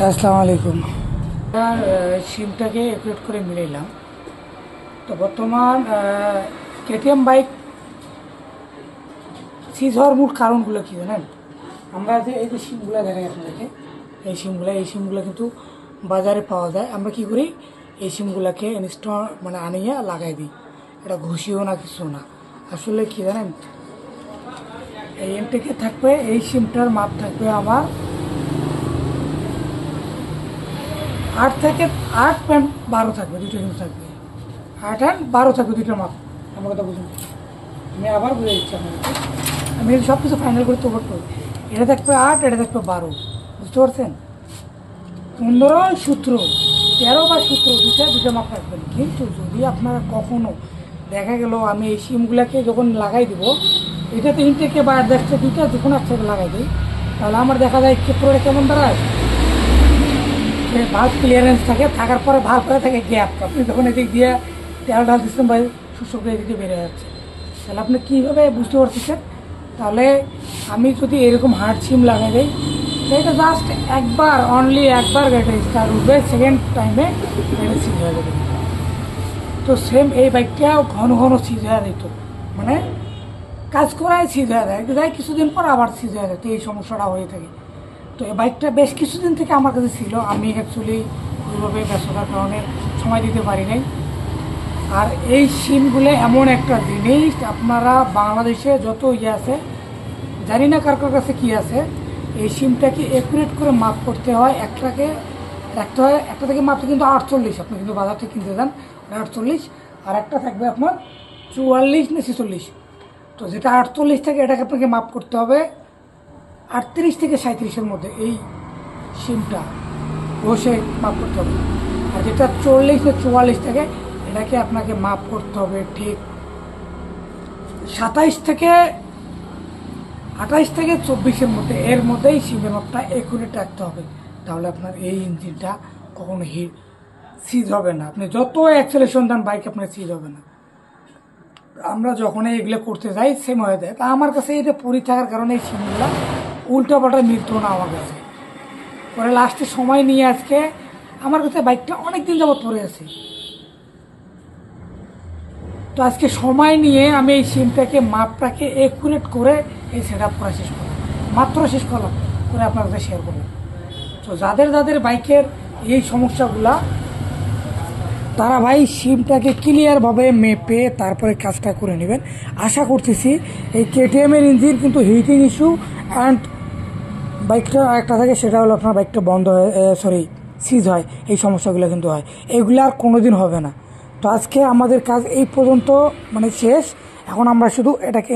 আসসালামু আলাইকুম। সিমটাকে অ্যাকুরেট করে মিলাইলাম। তো বর্তমান কেটিএম বাইক সিজ হওয়ার মূল কারণগুলো কী জানেন? আমরা যে এই যে সিমগুলো দেখাই আপনাদেরকে, এই সিমগুলো কিন্তু বাজারে পাওয়া যায়। আমরা কি করি, এই সিমগুলোকে ইনস্টল আনিয়ে লাগাই দিই। এটা ঘুষিও না, কিছু না। আসলে কি জানেন, এই এনটেকে থাকবে, এই সিমটার মাপ থাকবে আমার 8 থেকে 12 থাকবে, দুটো কিন্তু থাকবে। 8 আর 12 থাকবে, দুটোর মাপ। আমার কথা বুঝুন, আমি আবার বুঝে দিচ্ছি আপনাদেরকে। আমি সব কিছু ফাইনাল করে তো করতে, এটা থাকবে 8, এটা থাকবে 12, বুঝতে পারছেন? 15 সূত্র 13 বা সূত্র দুটো মাপ রাখবেন। কিন্তু যদি আপনারা কখনো দেখা গেল আমি এই সিমগুলোকে যখন লাগাই দিব, এটাতে ইনটেকে বা দেখছে দুটো যে কোনো একসাথে লাগাই দিই, তাহলে আমার দেখা যায় ক্ষেত্রটা কেমন দাঁড়ায়, ভাল্ব ক্লিয়ারেন্স থাকার পরে ভাল্ব করে থাকে গ্যাপ। আপনি যখন এদিক দিয়ে তেল ঢাল দিচ্ছেন বা শুষ্ক এদিকে বেড়ে যাচ্ছে, তাহলে আপনি কীভাবে বুঝতে পারতেছেন? তাহলে আমি যদি এরকম হার্ড সিম লাগাই দিই, এটা জাস্ট অনলি একবার গাড়িটা স্টার্ট উঠবে, সেকেন্ড টাইমে এটা সিজ হয়ে যাবে। তো সেম এই বাইকটাও ঘন ঘন সিজ হয়ে যেত, কাজ করায় সিজ হয়ে যায়, কিছুদিন পর আবার সিজ হয়ে যায়। তো এই সমস্যাটা হয়ে থাকে। তো এই বাইকটা বেশ কিছুদিন থেকে আমার কাছে ছিল। আমি অ্যাকচুয়ালি ওইভাবে ব্যস্ততার কারণে সময় দিতে পারি নাই। আর এই সিমগুলো এমন একটা জিনিস, আপনারা বাংলাদেশে যত আছে, জানি না কার কাছে কী আছে, এই সিমটাকে অ্যাকুরেট করে মাপ করতে হয়। একটাকে রাখতে হয়, একটা থেকে মাপতে কিন্তু 48, আপনি কিন্তু বাজার থেকে কিনতে যান 48, আর একটা থাকবে আপনার 44 না 46। তো যেটা 48 থাকে, এটাকে আপনাকে মাপ করতে হবে 38 থেকে 37-এর মধ্যে। এই সিমটা বসে মাপ করতে হবে। আর যেটা 40 না 44 থাকে, এটাকে আপনাকে মাপ করতে হবে ঠিক 28 থেকে 24-এর মধ্যে। এর মধ্যেই সিমের মাপটা একুরেট রাখতে হবে। তাহলে আপনার এই ইঞ্জিনটা কখনো সিজ হবে না। আপনি যত অ্যাক্সেলেরেশন দেন, বাইক আপনার সিজ হবে না। আমরা যখন এগুলো করতে যাই, সেম হয়ে যায়। তা আমার কাছে এটা পরি থাকার কারণে এই সিমগুলো উল্টাপাল্টা মিলতো না আমার কাছে। পরে লাস্টে সময় নিয়ে আজকে আমার কাছে বাইকটা অনেক দিন যাবত পরে আছে। তো আজকে সময় নিয়ে আমি এই সিমটাকে মাপটাকে একুরেট করে এই সেট আপ করা শেষ করলাম, মাত্র শেষ করলাম করে আপনার কাছে শেয়ার করলাম। তো যাদের বাইকের এই সমস্যাগুলা, তারা ভাই সিমটাকে ক্লিয়ারভাবে মেপে তারপরে কাজটা করে নেবেন। আশা করতেছি এই কেটিএমের ইঞ্জিন কিন্তু হিটিং ইস্যু অ্যান্ড বাইকটা একটা থাকে, সেটা হলো আপনার বাইকটা বন্ধ হয়, সিজ হয়। এই সমস্যাগুলো কিন্তু হয়, এগুলো আর কোনোদিন হবে না। তো আজকে আমাদের কাজ এই পর্যন্ত শেষ। এখন আমরা শুধু এটাকে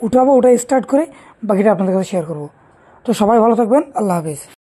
উঠাবো, স্টার্ট করে বাকিটা আপনাদের কাছে শেয়ার করবো। তো সবাই ভালো থাকবেন, আল্লাহ হাফেজ।